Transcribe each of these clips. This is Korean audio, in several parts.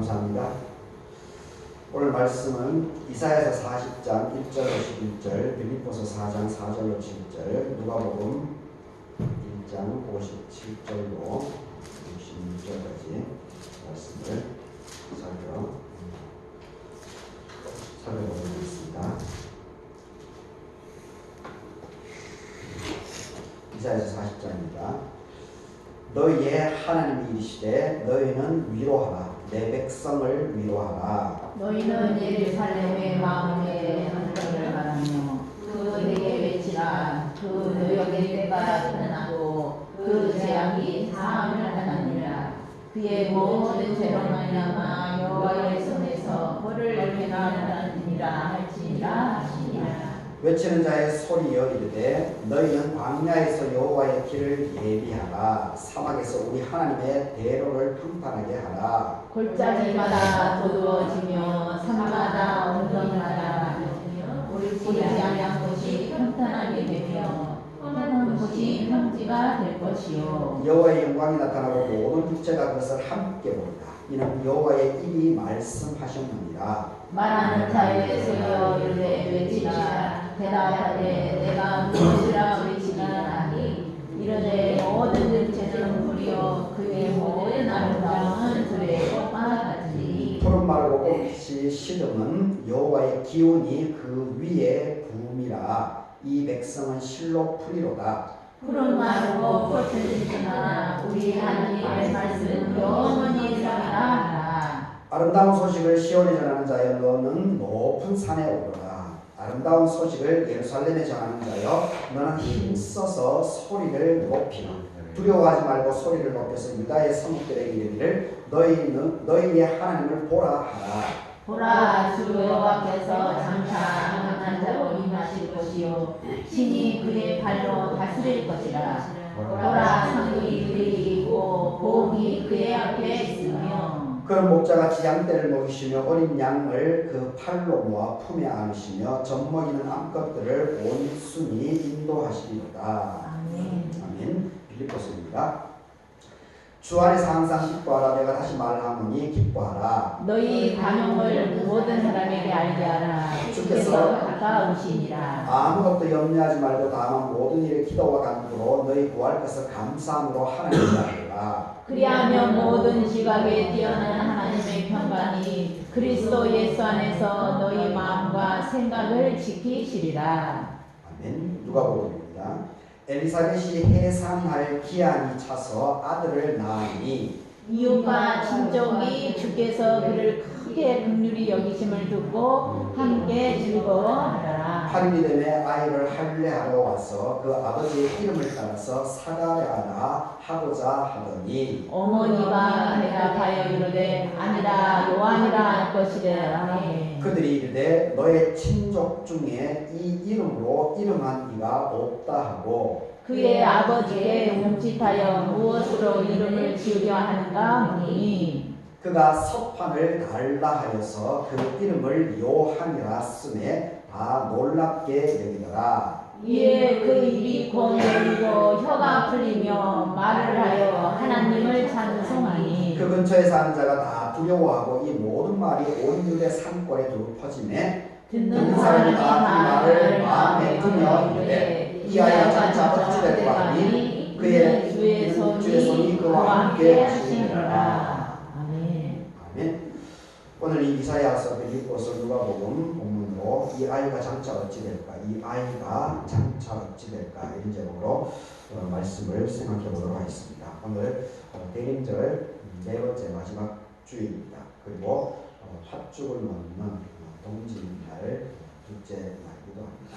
감사합니다. 오늘 말씀은 이사야서 40장 1절로 11절, 빌립보서 4장 4절로 7절, 누가복음 1장 57절로 66절까지 말씀을 살펴보도록 하겠습니다. 이사야서 40장입니다. 너희의 하나님이 이르시되 너희는 위로하라. 내 백성을 위로하라. 너희는 예루살렘의 마음에 한탄을 하라며 그에게 외치라. 그 노역의 때가 끝나고 그 죄악이 사함을 하나니라. 그의 모든 죄로 말미암아 여호와의 손에서 벌을 행하느니라 할지니라 하시니라. 외치는 자의 소리여 이르되 너희는 광야에서 여호와의 길을 예비하라. 사막에서 우리 하나님의 대로를 평탄하게 하라. 골짜기마다 도두어지며 산마다 언덕마다 옳지 아니한 곳이 평탄하게 되며 험한 곳이 평지가 될 것이요. 여호와의 영광이 나타나고 모든 육체가 그것을 함께 보리라. 이는 여호와의 입이 말씀하셨느니라. 말하는 자에게 소리여 이르되 외치라. 대답하되 내가 무엇이라 외치리하니 이르되 모든 죄는 풀이요 그의 모든 아름다움은 들의 꽃과 같으니 푸른 마르고 꽃이 시듬은 여호와의 기운이 그 위에 부음이라. 이 백성은 실로 풀이로다. 푸른 마르고 꽃은 지나 우리 하나님의 말씀은 영원히 살아라 하라. 아름다운 소식을 시온에 전하는 자여 너는 높은 산에 오르라. 아름다운 소식을 예루살렘에 전하는 자여 너는 힘써서 소리를 높이라. 두려워하지 말고 소리를 높여서 유다의 성읍들에게 이르기를 너희의 하나님을 보라 하라. 보라 주 여호와께서 장차 강한 자로 임하실 것이요 신이 그의 발로 다스릴 것이라. 보라 상이 그에게 있고 복이 그의 앞에 있으며 그런 목자가 지양떼를 먹이시며 어린 양을 그 팔로 모아 품에 안으시며 젖먹이는 암컷들을 온순히 인도하시리로다. 아멘. 아멘. 빌립보서입니다. 주 안에서 항상 기뻐하라. 내가 다시 말하노니 기뻐하라. 너희 간용을 모든 사람에게 알게 하라. 주께서 가까우시니라. 아무것도 염려하지 말고 다만 모든 일에 기도와 간구로 너희 구할 것을 감사함으로 하나님께 아뢰라. 그리하면 모든 지각에 뛰어난 하나님의 평강이 그리스도 예수 안에서 너희 마음과 생각을 지키시리라. 아멘. 누가복음입니다. 엘리사벳이 해산할 기한이 차서 아들을 낳으니 이웃과 친족이 주께서 그를 크게 긍휼히 여기심을 듣고 함께 즐거워하더라. 8일이 되매 아이를 할례하러 와서 그 아버지의 이름을 따라서 사가랴라 하고자 하더니 어머니가 대답하여 이르되 아니라 요한이라 할 것이라. 그들이 이르되 너의 친족 중에 이 이름으로 이름한 이가 없다 하고 그의 아버지께 뭉칫하여 무엇으로 이름을 지으려 하는가 묻니 그가 석판을 달라 하여서 그 이름을 요한이라 쓰매 다 놀랍게 여기더라. 이에 그 입이 곧 열리고 혀가 풀리며 말을 하여 하나님을 찬송하니 그 근처에 사는 자가 다 두려워하고 이 모든 말이 온 유대 산골에 두루 퍼지매 듣는 사람이 다 그 말을 마음에 두며 이르되 이 아이가 장차 어찌 될 까 하니 그의 주의 손이 그와 함께 하시니라. 아멘. 아멘. 오늘 이 이사야서 빌립보서 누가복음 본문으로 이 아이가 장차 어찌 될까, 이 아이가 장차 어찌 될까 이런 제목으로 말씀을 생각해 보도록 하겠습니다. 오늘 대림절 네 번째 마지막 주일입니다. 그리고 팥죽을 먹는 동지날 둘째 날이기도 합니다.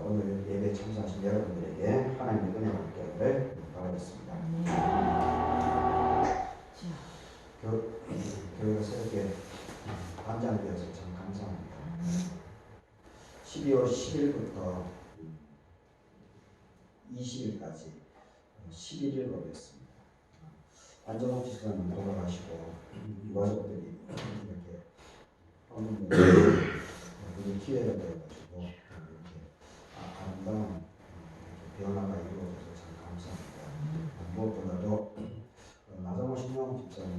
오늘 예배 참석하신 여러분들에게 하나님의 은혜와 함께하기를 바라겠습니다. 교회가 새롭게 반장되어서 참 감사합니다. 12월 10일부터 20일까지 11일 거였습니다. 안전옥 지사님 돌아가시고 유가족들이 이렇게 하는 분이 기회가 되어가지고 이렇게 아름다운 변화가 이루어져서 참 감사합니다. 무엇보다도 나정호 신영 집사님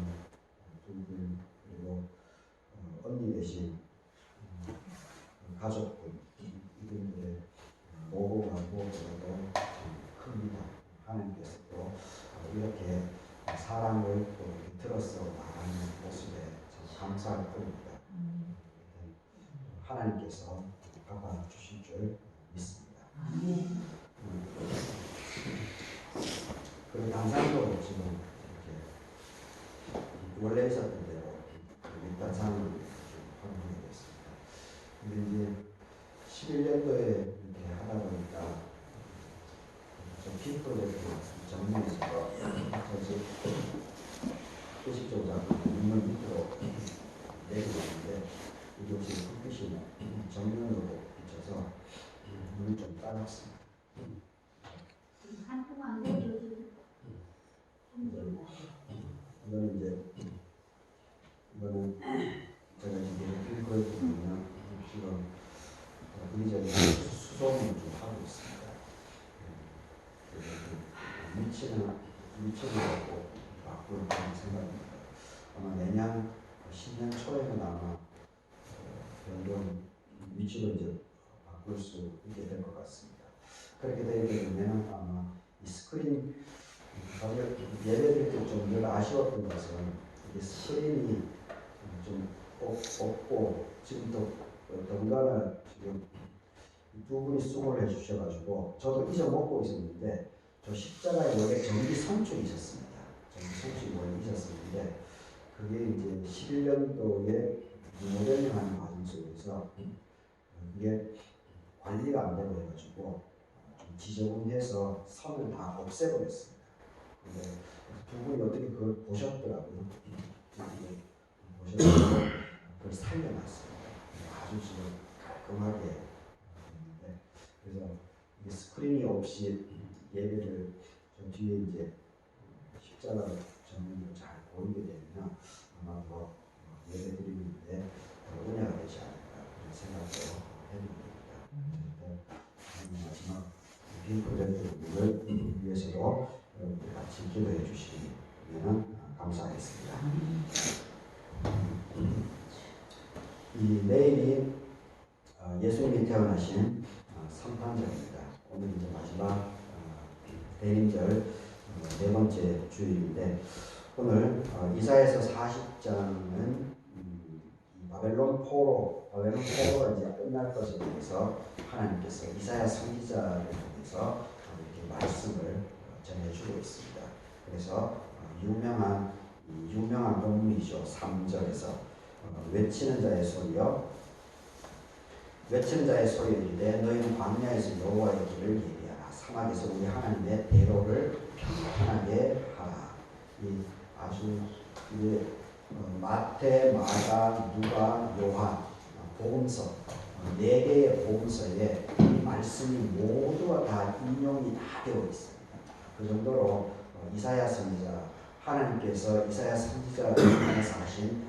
두 분 사랑을 또 들어서 나가는 모습에 참 감사할 뿐입니다. 하나님께서 갚아주실 줄 믿습니다. 그리고 단상도 지금 이렇게 원래 있었던 대로 단상을 활용하게 됐습니다. 근데 이제 11년도에 이렇게 하다 보니까 좀 피 프로젝트가 정리해서 사실 의식적으로 눈을 밑으로 내리고 있는데 이게 혹시 불빛이 정면으로 비쳐서 눈이 좀 따갑습니다. 한동안 내려주고 이거는 제가 이제 필거에 보면 지금 이리저리 수송을 좀 하고 있습니다. 위치는 갖고 바꿀 생각입니다. 아마 내년 10년 초에는 아마 변경 위치로 이제 바꿀 수 있게 될 것 같습니다. 그렇게 되게 되면 아마 이 스크린 예배드릴 때 좀 늘 아쉬웠던 것은 이게 스크린이 좀 없고 지금 또 더군다나 지금 두 분이 수고를 해주셔가지고 저도 잊어먹고 있었는데 저 십자가에 원래 전기 선축이 있었습니다. 전기 선축이 원래 있었었는데 그게 이제 11년도에 모델링하는 과정 속에서 이게 관리가 안 되고 해가지고 좀 지저분해서 선을 다 없애버렸습니다. 근데 두 분이 어떻게 그걸 보셨더라고요. 보셔서 그걸 살려놨습니다. 아주 지금 깔끔하게 했는데 그래서 이 스크린이 없이 예배를 저 뒤에 이제 십자가를 정면으로 잘 보이게 되면 아마 더 예배 드리는데 은혜가 되지 않을까 그런 생각도 해봅니다. 마지막 빈 프로젝트를 위해서도 여러분들 같이 기도해 주시면 감사하겠습니다. 이 내일이 예수님이 태어나신 성탄절입니다. 오늘 이제 마지막 대림절 네 번째 주일인데 오늘 이사야서 40장은 바벨론 포로가 이제 끝날 것에 대해서 하나님께서 이사야 선지자를 통해서 이렇게 말씀을 전해주고 있습니다. 그래서 유명한 본문이죠. 3절에서 외치는 자의 소리여 외치는 자의 소리를 이르되 너희는 광야에서 여호와의 길을 예비하라. 사막에서 우리 하나님의 대로를 평탄하게 하라. 이 아주 이게 마태, 마가, 누가, 요한 복음서 네 개의 복음서에 이 말씀이 모두가 다 인용이 다 되어 있습니다. 그 정도로 이사야 선지자 하나님께서 이사야 선지자를 통해서 하신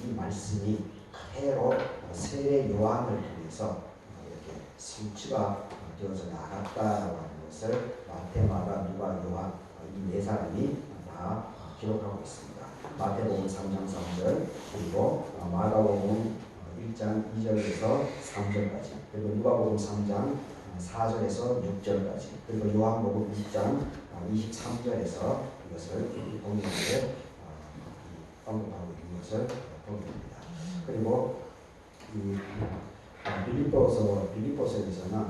이 말씀이 그대로 세례 요한을 통해서 이렇게 성취가 되어서 나갔다라고 하는 것을 마태, 마가, 누가, 요한 이 네 사람이 다 기록하고 있습니다. 마태복음 3장 3절 그리고 마가복음 1장 2절에서 3절까지 그리고 누가복음 3장 4절에서 6절까지 그리고 요한복음 6장 23절에서 이것을 본문에 언급하고 있는 것을 보게 됩니다. 그리고 이 빌립보서에서는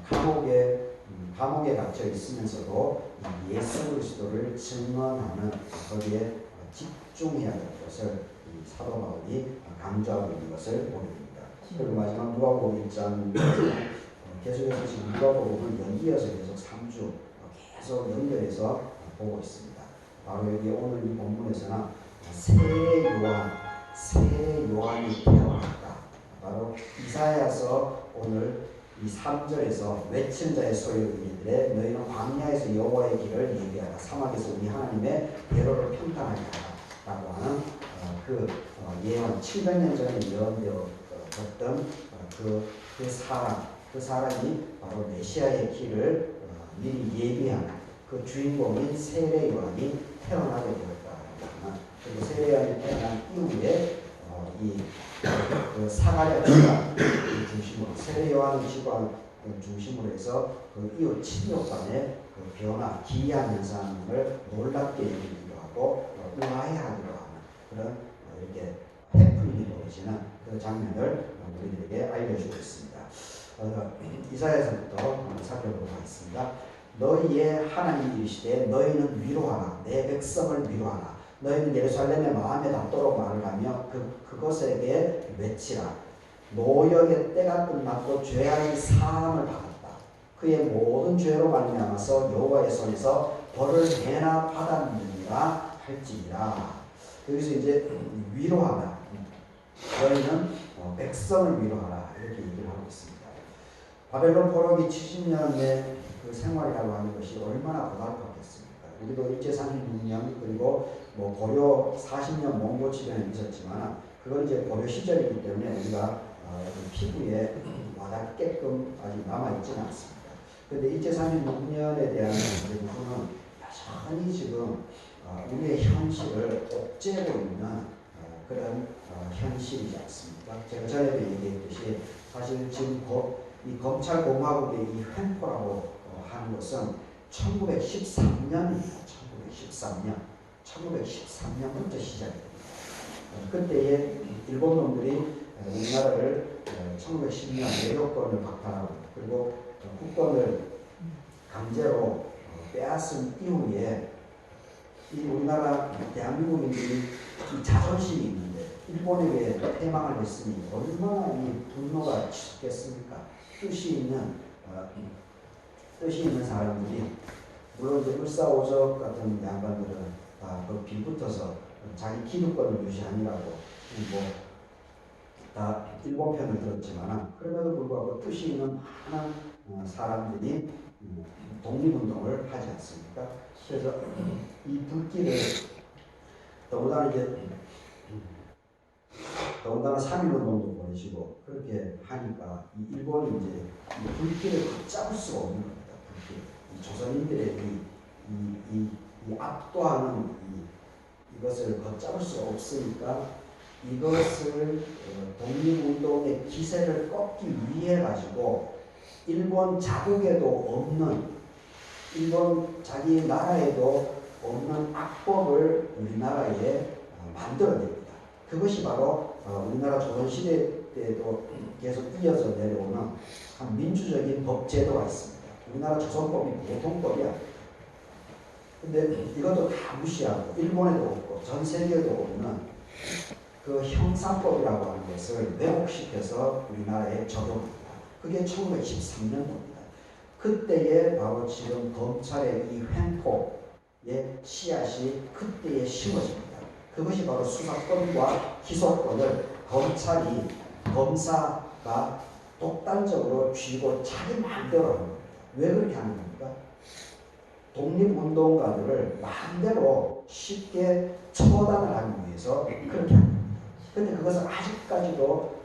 감옥에 갇혀 있으면서도 예수 그리스도를 증언하는 거기에 집중해야 될 것을 사도 바울이 강조하고 있는 것을 보게 됩니다. 그리고 마지막 누가복음 1장 계속해서 지금 누가복음을 연이어서 계속 3주 계속 연결해서 보고 있습니다. 바로 여기 오늘 이 본문에서는 새 요한이 태어났다. 바로 이사야서 오늘 이 3절에서 외친 자의 소리를 이르되 너희는 광야에서 여호와의 길을 예비하라. 사막에서 우리 하나님의 대로를 평탄하게 하라. 라고 하는 그 예언 700년 전에 예언되었던 그 사람이 바로 메시아의 길을 미리 예비하는 그 주인공인 세례 요한이 태어나게 되었다. 그리고 세례 요한이 태어난 이후에 그 사가랴 집안 중심으로 세례 요한의 집안 중심으로 해서 그 이후 친족간의 그 변화, 기이한 현상을 놀랍게 여기기도 하고 의아해하기도 하는 그런 이렇게 해프닝이 벌어지는 그 장면을 우리들에게 알려주고 있습니다. 이사야서부터 한번 살펴보도록 하겠습니다. 너희의 하나님이 이르시되 너희는 위로하라. 내 백성을 위로하라. 너희는 예루살렘의 마음에 닿도록 말을 하며 그것에게 외치라. 노역의 때가 끝났고 죄악이 사함을 받았다. 그의 모든 죄로 말미암아서 여호와의 손에서 벌을 내나 받았느니라 할지니라. 여기서 이제 위로하라. 너희는 백성을 위로하라. 이렇게 얘기를 하고 있습니다. 바벨론 포로기 70년의 그 생활이라고 하는 것이 얼마나 고달팠겠습니까? 우리도 일제 36년 그리고 뭐 고려 40년 몽고 치련에 있었지만 그건 이제 고려 시절이기 때문에 우리가 피부에 와닿게끔 아직 남아있지는 않습니다. 그런데 일제 36년에 대한 부분은 여전히 지금 우리의 현실을 옥죄고 있는 그런 현실이지 않습니까? 제가 전에도 얘기했듯이 사실 지금 이 검찰공화국의 이 횡포라고 하는 것은 1913년입니다. 1913년부터 시작이 됩니다. 그때에 일본 놈들이 우리나라를 1910년 외교권을 박탈하고 그리고 국권을 강제로 빼앗은 이후에 이 우리나라 대한민국인들이 이 자존심이 있는데 일본에게 패망을 했으니 얼마나 이 분노가 치솟겠습니까? 뜻이 있는 사람들이 물론 이제 을사오적 같은 양반들은 다 그 빌붙어서 자기 기득권을 유지하느라고 다 일본 편을 들었지만 그럼에도 불구하고 뜻이 있는 많은 사람들이 독립운동을 하지 않습니까? 그래서 이 불길을 더군다나 3.1운동도 보내시고 그렇게 하니까 이 일본이 이제 이 불길을 걷잡을 수가 없는 겁니다. 불길. 이 조선인들의 이 압도하는 이것을 걷잡을 수가 없으니까 이것을 독립운동의 기세를 꺾기 위해 가지고 일본 자국에도 없는 일본 자기 나라에도 없는 악법을 우리나라에 만들어냅니다. 그것이 바로 우리나라 조선시대 때도 계속 이어져 내려오는 한 민주적인 법제도가 있습니다. 우리나라 조선법이 보통법이 아닙니다. 근데 이것도 다 무시하고 일본에도 없고 전 세계에도 없는 그 형사법이라고 하는 것을 왜곡시켜서 우리나라에 적용합니다. 그게 1913년도입니다. 그때에 바로 지금 검찰의 이 횡포의 씨앗이 그때에 심어집니다. 그것이 바로 수사권과 기소권을 검사가 독단적으로 쥐고 자기 마음대로 하는 겁니다. 왜 그렇게 하는 겁니까? 독립운동가들을 마음대로 쉽게 처단을 하기 위해서 그렇게 합니다. 그런데 그것은 아직까지도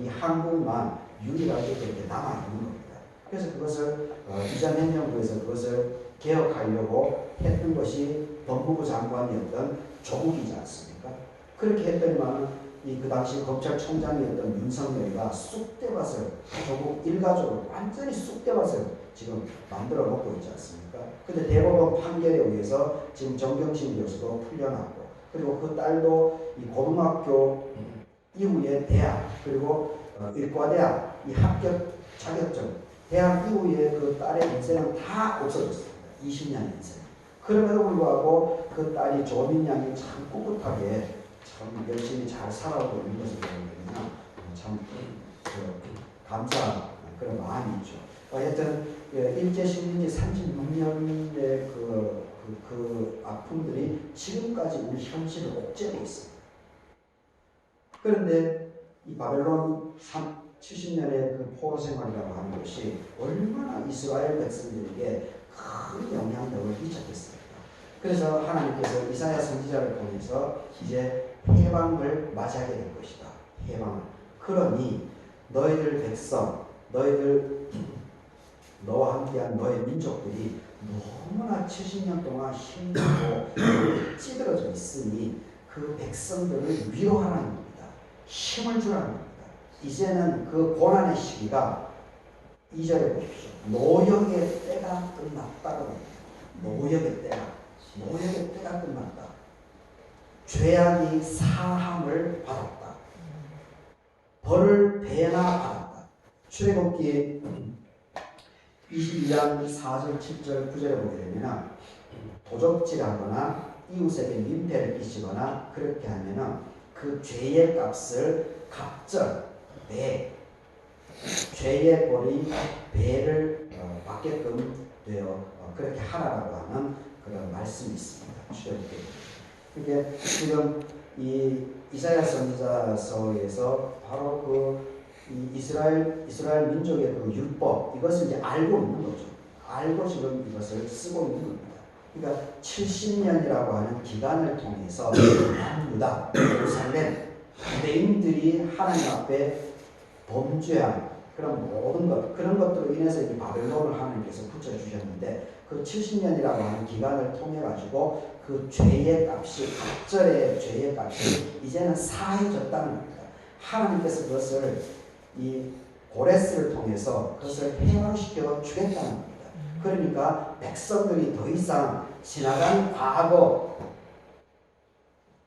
이 한국만 유일하게 그렇게 남아있는 겁니다. 그래서 그것을 이전행정부에서 그것을 개혁하려고 했던 것이 법무부 장관이었던 조국이지 않습니까? 그렇게 했더니만 그 당시 검찰총장이었던 윤석열이가 쑥대밭을 조국 일가족을 완전히 쑥대밭을 지금 만들어 놓고 있지 않습니까? 근데 대법원 판결에 의해서 지금 정경심 교수도 풀려났고 그리고 그 딸도 이 고등학교 이후에 대학 그리고 의과대학 이 합격 자격증 대학 이후에 그 딸의 인생은 다 없어졌습니다. 20년 인생. 그럼에도 불구하고 그 딸이 조민 양이 참 꿋꿋하게 참 열심히 잘 살아오고 있는 것을 보면 참 감사한 그런 마음이 있죠. 하여튼 일제 식민지 36년의 그 아픔들이 지금까지 우리 현실을 옥죄고 있습니다. 그런데 이 바벨론 70년의 그 포로 생활이라고 하는 것이 얼마나 이스라엘 백성들에게 큰 영향력을 미쳤겠습니까? 그래서 하나님께서 이사야 선지자를 통해서 이제 해방을 맞이하게 될 것이다. 해방을. 그러니 너희들 백성, 너와 함께한 너의 민족들이 너무나 70년 동안 힘들고 찌들어져 있으니 그 백성들을 위로하라는 겁니다. 힘을 주라는 겁니다. 이제는 그 고난의 시기가 2절에 보십시오. 노역의 때가 끝났다고 합니다. 노역의 때가 끝났다. 죄악이 사함을 받았다. 벌을 배나 받았다. 출애굽기 22장 4절 7절 9절에 보게 되면 도적질하거나 이웃에게 민폐를 끼치거나 그렇게 하면은 그 죄의 값을 갑절 배 죄의 벌이 배를 받게끔 되어 그렇게 하라고 하는 그런 말씀이 있습니다. 출애굽기. 이게 지금 이 이사야 선지자서에서 바로 그 이스라엘 민족의 그 율법 이것을 이제 알고 있는 거죠. 알고 지금 이것을 쓰고 있는 겁니다. 그러니까 70년이라고 하는 기간을 통해서 유다, 예루살렘 유대인들이 하나님 앞에 범죄한 그런 모든 것 그런 것들로 인해서 이 바벨론을 하나님께서 붙여주셨는데 그 70년이라고 하는 기간을 통해 가지고 그 죄의 값이 갑절의 죄의 값이 이제는 사해졌다는 겁니다. 하나님께서 그것을 이 고레스를 통해서 그것을 해방시켜 주겠다는 겁니다. 그러니까 백성들이 더 이상 지나간 과거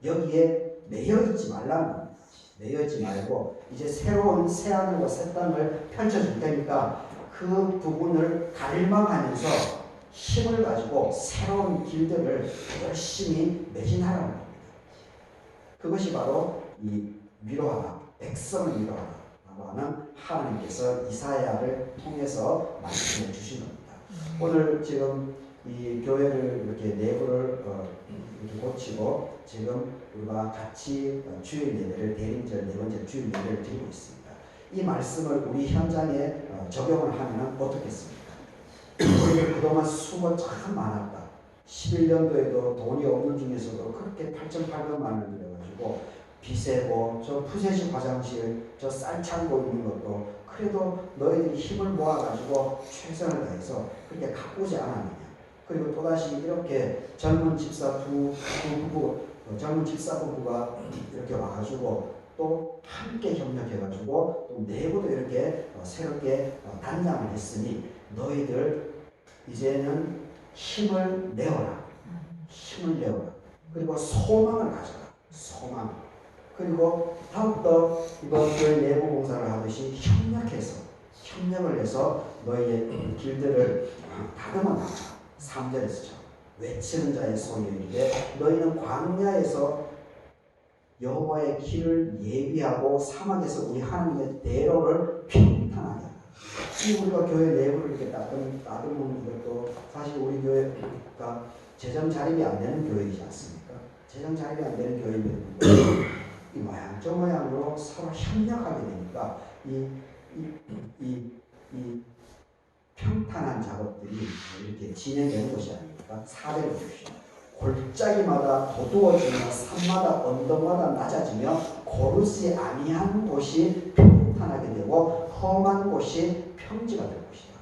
여기에 매여 있지 말라는 겁니다. 매여 있지 말고 이제 새로운 새하늘과 새 땅을 펼쳐줄 테니까 그 부분을 갈망하면서 힘을 가지고 새로운 길들을 열심히 매진하라는 겁니다. 그것이 바로 이 위로하라, 백성을 위로하라 라고 하는 하나님께서 이사야를 통해서 말씀해 주신 겁니다. 오늘 지금 이 교회를 이렇게 내부를 이렇게 고치고 지금 우리가 같이 주일 예배를 대림절 네 번째 주일 예배를 드리고 있습니다. 이 말씀을 우리 현장에 적용을 하면 어떻겠습니까? 우리는 그동안 수고 참 많았다. 11년도에도 돈이 없는 중에서도 그렇게 8,800만 원을 들여가지고 비세고 저 푸세식 화장실 저 쌀창고 있는 것도 그래도 너희들이 힘을 모아가지고 최선을 다해서 그렇게 가꾸지 않았느냐. 그리고 또다시 이렇게 젊은 집사 젊은 집사 부부가 이렇게 와가지고 또 함께 협력해가지고 또 내부도 이렇게 새롭게 단장을 했으니 너희들 이제는 힘을 내어라. 힘을 내어라. 그리고 소망을 가져라. 소망. 그리고 더욱더 이번 교회 내부 공사를 하듯이 협력을 해서 너희의 길들을 다듬어 나가. 3절에서죠. 외치는 자의 손이 이르되 너희는 광야에서 여호와의 길을 예비하고 사막에서 우리 하나님의 대로를 평탄하게 하라. 이 우리가 교회 내부를 이렇게 따듬는 것도 사실 우리 교회가 재정 자립이 안 되는 교회이지 않습니까? 재정 자립이 안 되는 교회이면 이 모양 저 모양으로 서로 협력하게 되니까 이 평탄한 작업들이 이렇게 진행되는 것이 아닙니까? 4대를 보십시오. 골짜기마다 도두어지며 산마다 언덕마다 낮아지며 고르지 아니한 곳이 평탄하게 되고 험한 곳이 평지가 될 것이다.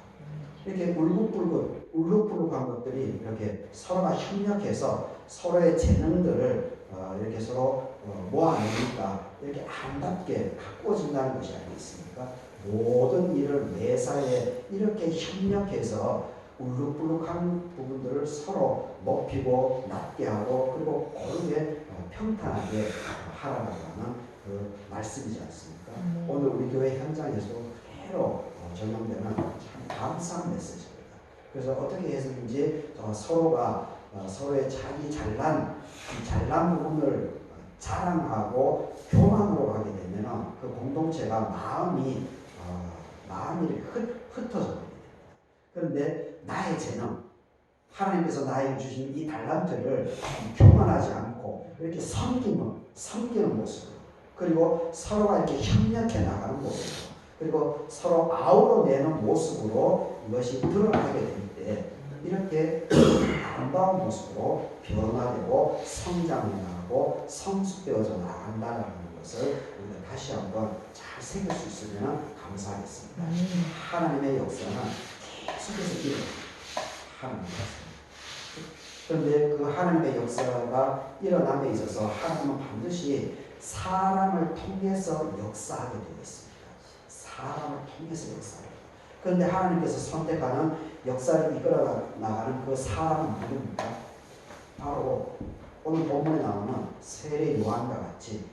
이렇게 울긋불긋한 것들이 이렇게 서로가 협력해서 서로의 재능들을 이렇게 서로 모아내니까 이렇게 아름답게 가꾸어진다는 것이 아니겠습니까? 모든 일을 매사에 이렇게 협력해서 울룩불룩한 부분들을 서로 높이고 낮게 하고 그리고 고르게 평탄하게 하라고 하는 그 말씀이지 않습니까? 오늘 우리 교회 현장에서도 그대로 적용되는 참 감사한 메시지입니다. 그래서 어떻게 해서든지 서로가 서로의 자기 잘난 부분을 자랑하고 교만으로 가게 되면 그 공동체가 마음이 흩어져 버립니다. 그런데 나의 재능, 하나님께서 나에게 주신 이 달란트를 교만하지 않고 이렇게 섬기는 모습으로 그리고 서로가 이렇게 협력해 나가는 모습으로 그리고 서로 아우러내는 모습으로 이것이 드러나게 될 때 이렇게 아름다운 모습으로 변화되고 성장해 나가고 성숙되어져 나간다는 것을 우리가 다시 한번 잘 새길 수 있으면 감사하겠습니다. 하나님의 역사는 계속해서 일어납니다. 하나님의 역사. 그런데 그 하나님의 역사가 일어남에 있어서 하나님은 반드시 사람을 통해서 역사하게 되어 있습니다. 사람을 통해서 역사하게. 그런데 하나님께서 선택하는 역사를 이끌어 나가는 그 사람은 누구입니까? 바로 오늘 본문에 나오는 세례 요한과 같이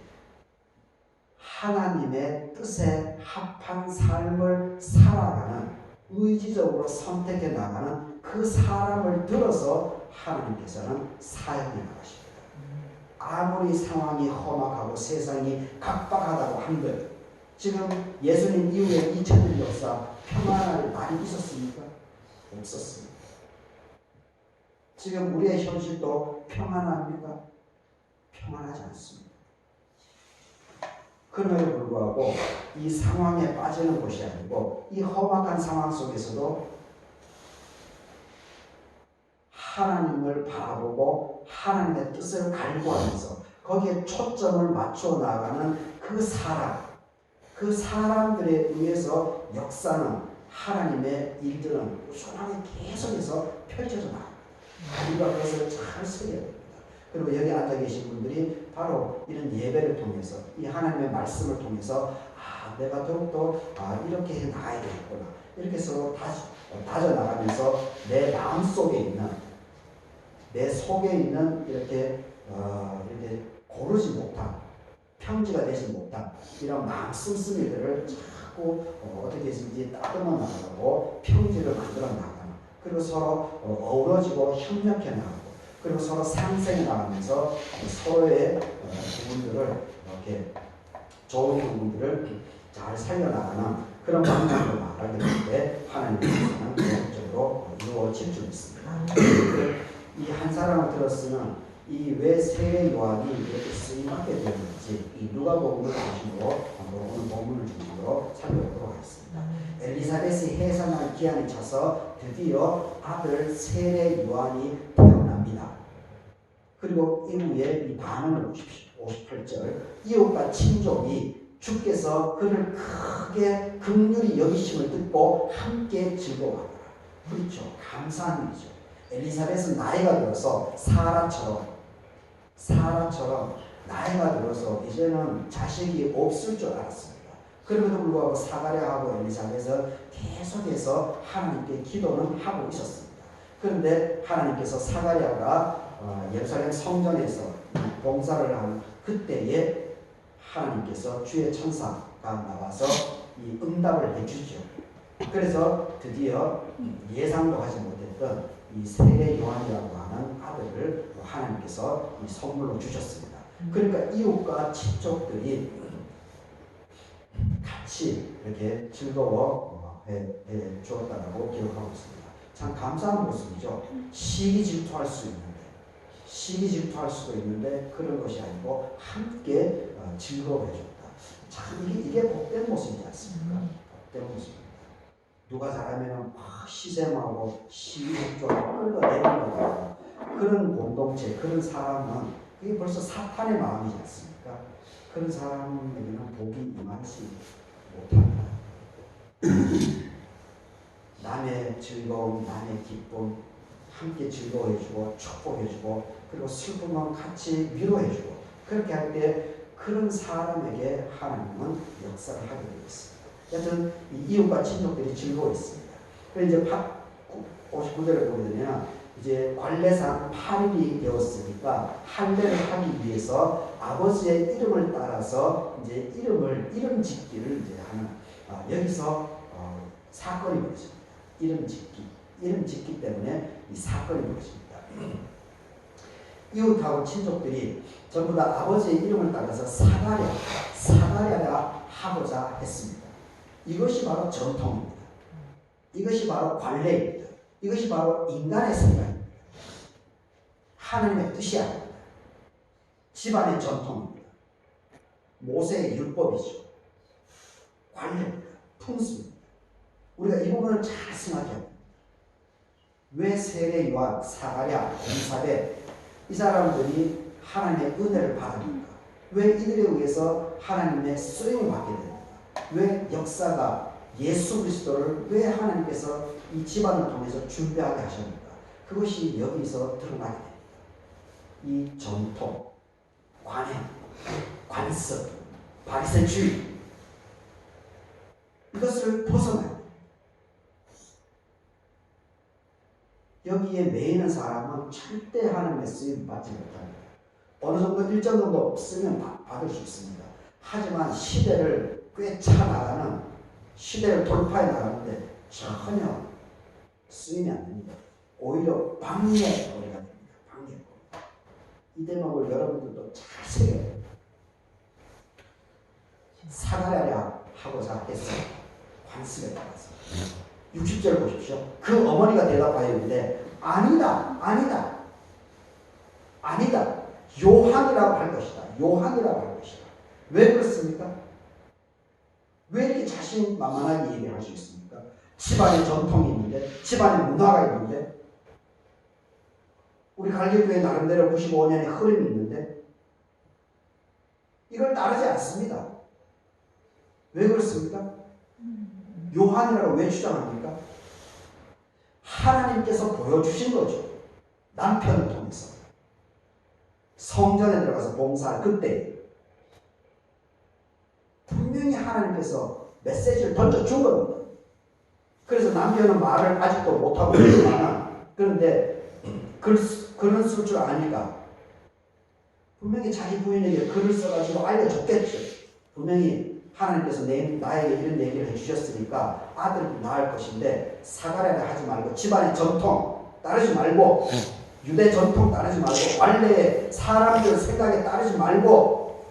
하나님의 뜻에 합한 삶을 살아가는, 의지적으로 선택해 나가는 그 사람을 들어서 하나님께서는 사용해 나가십니다. 아무리 상황이 험악하고 세상이 각박하다고 한들, 지금 예수님 이후에 2000년 역사 평안할 날이 있었습니까? 없었습니다. 지금 우리의 현실도 평안합니까? 평안하지 않습니다. 그럼에도 불구하고 이 상황에 빠지는 것이 아니고 이 험악한 상황 속에서도 하나님을 바라보고 하나님의 뜻을 갈구하면서 거기에 초점을 맞춰 나가는 그 사람, 그 사람들에 의해서 역사는, 하나님의 일들은 꾸준하게 계속해서 펼쳐져 나갑니다. 우리가 그것을 잘 새겨야 됩니다. 그리고 여기 앉아 계신 분들이 바로 이런 예배를 통해서, 이 하나님의 말씀을 통해서 내가 더욱더 이렇게 해 나가야 되겠구나, 이렇게 서로 다져나가면서 내 마음속에 있는, 내 속에 있는 이렇게 고르지 못한, 평지가 되지 못한 이런 마음 씀씀이들을 자꾸 어떻게 해서든지 따듬어 나가고 평지를 만들어 나가는, 그리고 서로 어우러지고 협력해 나가고, 그리고 서로 상생해 나가면서 서로의 부분들을 이렇게 좋은 부분들을 잘 살려나가는 그런 방향으로 나가게 될 때 하나님께서는 계속적으로 이루어질 줄 믿습니다. 이 한 사람을 들었으면 이 왜 세례 요한이 이렇게 쓰임받게 되었는지 이 누가복음을 중심으로 오늘 본문을 중심으로 살펴보도록 하겠습니다. 엘리사벳이 해산할 기한이 차서 드디어 아들 세례 요한이 태어납니다. 그리고 이후에 이 반응을 보십시오. 58절, 이웃과 친족이 주께서 그를 크게 긍휼히 여기심을 듣고 함께 즐거워하더라. 그렇죠. 감사한 일이죠. 엘리사벳은 나이가 들어서 사라처럼 나이가 들어서 이제는 자식이 없을 줄 알았습니다. 그럼에도 불구하고 사가랴하고 엘리사벳은 계속해서 하나님께 기도는 하고 있었습니다. 그런데 하나님께서 사가랴가 예루살렘 성전에서 봉사를 한 그때에 하나님께서 주의 천사가 나와서 이 응답을 해주죠. 그래서 드디어 예상도 하지 못했던 이 세례 요한이라고 하는 아들을 하나님께서 이 선물로 주셨습니다. 그러니까 이웃과 친족들이 같이 이렇게 즐거워 해 주었다라고 기록하고 있습니다. 참 감사한 모습이죠. 시기 질투할 수 있는데 그런 것이 아니고 함께 즐거워해 줬다. 참 이게 복된 모습이지 않습니까? 복된 모습입니다. 누가 잘하면 막 시샘하고 시기질투하고 끌어내리는 거, 그런 공동체, 그런 사람은 그게 벌써 사탄의 마음이지 않습니까? 그런 사람에게는 복이 임하지 못합니다. 남의 즐거움, 남의 기쁨 함께 즐거워해주고 축복해주고, 그리고 슬픔은 같이 위로해주고, 그렇게 할 때 그런 사람에게 하나님은 역사를 하게 되어 있습니다. 여튼 이웃과 친족들이 즐거워했습니다. 그래서 이제 59절을 보게 되면 이제 관례상 8일이 되었으니까 할례를 하기 위해서 아버지의 이름을 따라서 이제 이름 짓기를 이제 하는, 여기서 사건이 벌어집니다. 이름 짓기 때문에 이 사건이 벌어집니다. 이웃하고 친족들이 전부 다 아버지의 이름을 따라서 사가랴라 하고자 했습니다. 이것이 바로 전통입니다. 이것이 바로 관례입니다. 이것이 바로 인간의 생각입니다. 하나님의 뜻이 아닙니다. 집안의 전통입니다. 모세의 율법이죠. 관례입니다. 풍습입니다. 우리가 이 부분을 잘 생각해야 합니다. 왜 세례 요한, 사가랴, 엘리사벳 이 사람들이 하나님의 은혜를 받습니까? 왜 이들에 의해서 하나님의 쓰임을 받게 됩니까? 왜 역사가 예수 그리스도를 왜 하나님께서 이 집안을 통해서 준비하게 하셨는가? 그것이 여기서 드러나게 됩니다. 이 전통, 관행, 관습, 바리새주의, 이것을 벗어나야 됩니다. 여기에 매이는 사람은 절대 하나님의 쓰임 받지 못합니다. 어느 정도 일정 정도 쓰면 받을 수 있습니다. 하지만 시대를 꿰차 나가는, 시대를 돌파해 나가는데 전혀 쓰임이 안 됩니다. 오히려 방해거리가 됩니다. 방해거리. 이 대목을 여러분들도 잘 새겨야 됩니다. 사과하려 하고자 했어요. 관습에 따라서. 60절 보십시오. 그 어머니가 대답하여 이르되 아니다, 아니다, 아니다. 요한이라고 할 것이다. 요한이라고 할 것이다. 왜 그렇습니까? 왜 이렇게 자신만만하게 얘기할 수 있습니까? 집안에 전통이 있는데, 집안에 문화가 있는데, 우리 갈릴교회 나름대로 95년의 흐름이 있는데 이걸 따르지 않습니다. 왜 그렇습니까? 요한이라고 왜 주장합니까? 하나님께서 보여주신 거죠. 남편을 통해서. 성전에 들어가서 봉사할 그때 분명히 하나님께서 메시지를 던져준 겁니다. 그래서 남편은 말을 아직도 못하고 있지만, 그런데 글은 쓸 줄 아니까 분명히 자기 부인에게 글을 써가지고 알려줬겠죠. 분명히 하나님께서 나에게 이런 얘기를 해주셨으니까 아들을 낳을 것인데 사가랴를 하지 말고 집안의 전통 따르지 말고 유대 전통 따르지 말고 원래의 사람들 생각에 따르지 말고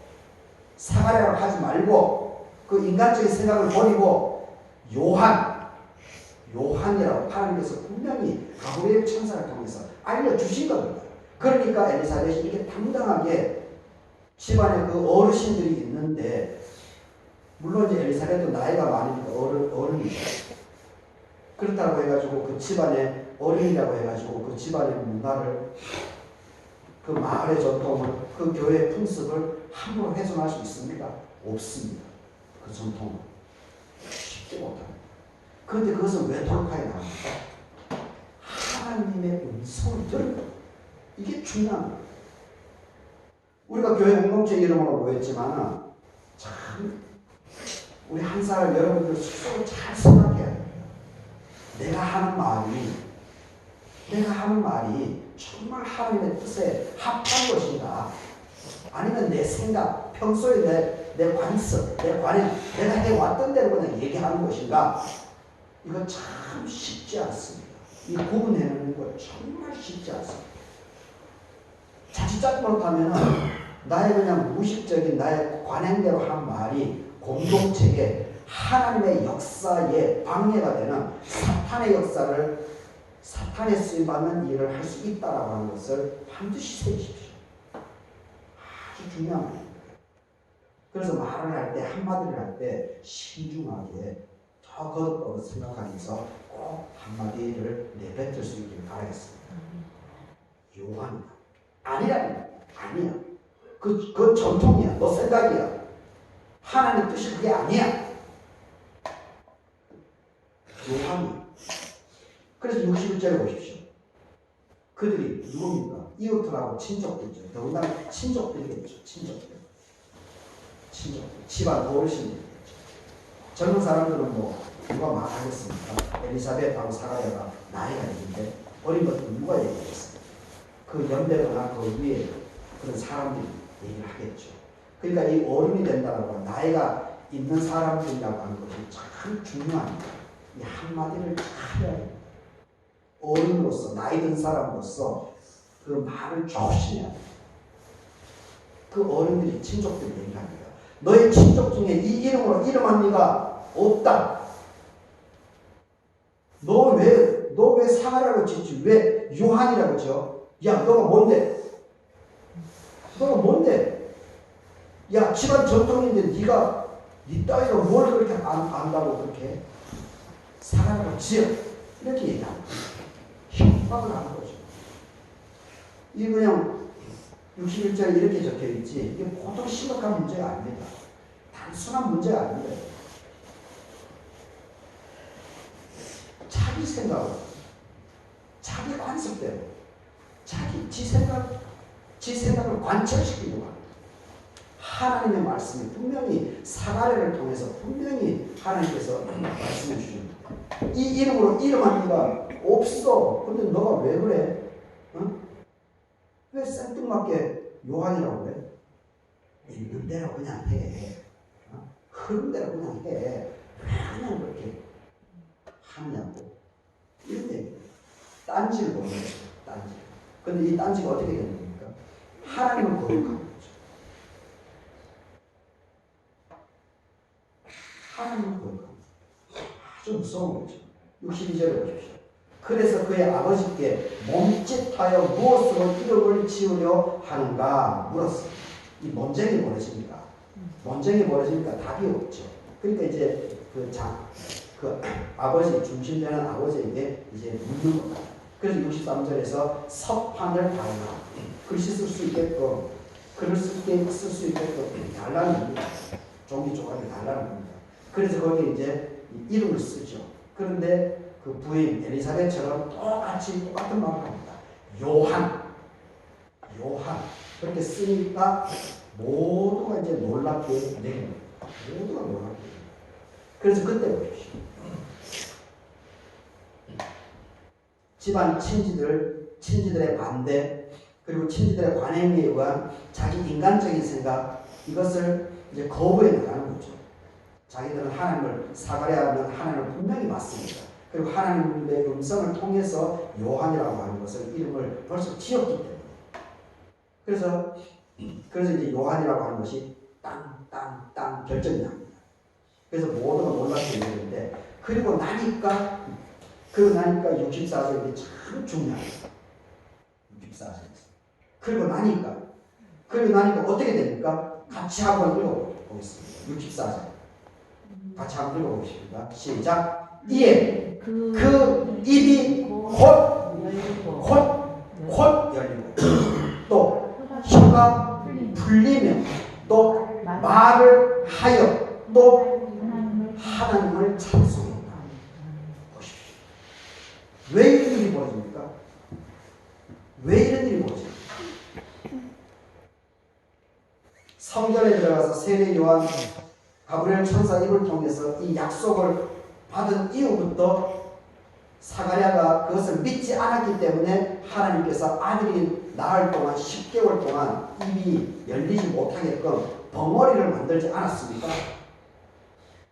사가랴를 하지 말고 그 인간적인 생각을 버리고 요한이라고 하나님께서 분명히 가브리엘 천사를 통해서 알려주신 겁니다. 그러니까 엘리사벳이 이렇게 당당하게 집안에 그 어르신들이 있는데, 물론 이제 엘리사벳도 나이가 많으니까 어른이죠. 그렇다고 해가지고 그 집안의 어른이라고 해가지고 그 집안의 문화를, 그 마을의 전통을, 그 교회의 풍습을 함부로 훼손할 수 있습니까? 없습니다. 그 전통은 쉽게 못합니다. 그런데 그것은 왜 돌파해 나갑니까? 하나님의 음성을 들은 것. 이게 중요한 거예요. 우리가 교회 공동체 이름으로 모였지만 참 우리 한 사람 여러분들 스스로 잘 생각해야 돼요. 내가 하는 말이 정말 하나님의 뜻에 합한 것인가? 아니면 내 생각, 평소에 내 관습, 내 관행, 내가 해왔던 대로 그냥 얘기하는 것인가? 이거 참 쉽지 않습니다. 이 구분해내는 거 정말 쉽지 않습니다. 자칫 잘못하면 나의 그냥 무의식적인 나의 관행대로 한 말이 공동체에 하나님의 역사에 방해가 되는 사탄의 역사를, 사탄의 쓰임받는 일을 할 수 있다라고 하는 것을 반드시 새기십시오. 아주 중요한 겁니다. 그래서 말을 할 때, 한마디를 할 때 신중하게 더 거듭거듭 생각하면서 꼭 한마디를 내뱉을 수 있기를 바라겠습니다. 요한이다. 아니라니까. 아니야. 그 전통이야. 너 생각이야. 하나님 뜻이 그게 아니야. 요한이. 그래서 61절에 보십시오. 그들이 누굽니까? 이웃들하고 친족들이죠. 더군다나 친족들이겠죠. 친족들. 집안 어르신들이겠죠. 젊은 사람들은 뭐 누가 말하겠습니까? 엘리사벳하고 사가랴가 나이가 있는데 어린 것들 누가 얘기하겠습니까? 그 연배거나 그 위에 그런 사람들이 얘기를 하겠죠. 그러니까 이 어른이 된다고 하는 나이가 있는 사람들이라고 하는 것이 참 중요합니다. 이 한마디를 잘 해야 됩니다. 어른으로서, 나이 든 사람으로서 그 말을 조심해야 됩니다. 그 어른들이 친족들이 얘기합니다. 너의 친족 중에 이 이름으로 이름한 이가 없다. 너 왜 사가라고 짓지? 왜 요한이라고 지어? 야, 너가 뭔데? 야, 집안 전통인데 네가 네 따위가 뭘 그렇게 안다고 그렇게 사가라고 지어? 이렇게 얘기합니다. 협박을 하는 거죠. 이게 그냥 61절에 이렇게 적혀있지 이게 보통 심각한 문제가 아닙니다. 단순한 문제가 아닙니다. 자기 생각으로, 자기 관습대로, 지 생각을 관철시키려고 합니다. 하나님의 말씀이 분명히 사가랴를 통해서 분명히 하나님께서 말씀해 주십니다. 이 이름으로 이름한 이가 없어. 근데 너가 왜 그래? 어? 왜 생뚱맞게 요한이라고 그래? 있는 대로 그냥 해. 흐른 대로 그냥 해. 그냥 그렇게 하냐고. 이런 얘기. 딴지를 보는 거죠. 딴지. 근데 이 딴지가 어떻게 되는 겁니까? 하나님을 거룩한 거죠. 하나님을 거룩한 거죠. 아주 무서운 거죠. 62절에 보십시오. 그래서 그의 아버지께 몸짓하여 무엇으로 이름을 지으려 하는가 물었습니다. 이 논쟁이 뭐라십니까? 논쟁이 벌어지니까 답이 없죠. 그러니까 이제 그 아버지, 중심되는 아버지에게 이제 묻는 겁니다. 그래서 63절에서 석판을 달라. 글씨 쓸 수 있게끔, 글을 쓸 수 있게끔 달라는 겁니다. 종이 조각을 달라는 겁니다. 그래서 거기에 이제 이름을 쓰죠. 그런데 그 부인 엘리사벳처럼 똑같은 말을 합니다. 요한. 그렇게 쓰니까 모두가 이제 놀랍게 되는 거예요. 모두가 놀랍게. 그래서 그때 보십시오. 집안 친지들의 반대, 그리고 친지들의 관행에 의한 자기 인간적인 생각, 이것을 이제 거부해 나가는 거죠. 자기들은 하나님을 사과해야 하는 하나님을 분명히 맞습니다. 그리고 하나님의 음성을 통해서 요한이라고 하는 것을 이름을 벌써 지었기 때문에. 그래서 이제 요한이라고 하는 것이 땅 결정이 납니다. 그래서 모두가 놀랍게 되는데, 그리고 나니까 64절이 참 중요해요. 64절. 그리고 나니까 어떻게 됩니까? 같이 한번 읽어보겠습니다. 64절. 같이 한번 읽어보겠습니다. 시작. 이에 그 입이 곧 열리고 또 혀가 풀리며 또 말을 하여 또 하나님을 찬송했다. 보십시오. 왜 이런 일이 벌어집니까? 왜 이런 일이 벌어집니까? 성전에 들어가서 세례 요한 가브리엘 천사 입을 통해서 이 약속을 받은 이후부터 사가랴가 그것을 믿지 않았기 때문에 하나님께서 아들이 낳을 동안 10개월 동안 입이 열리지 못하게끔 벙어리를 만들지 않았습니까?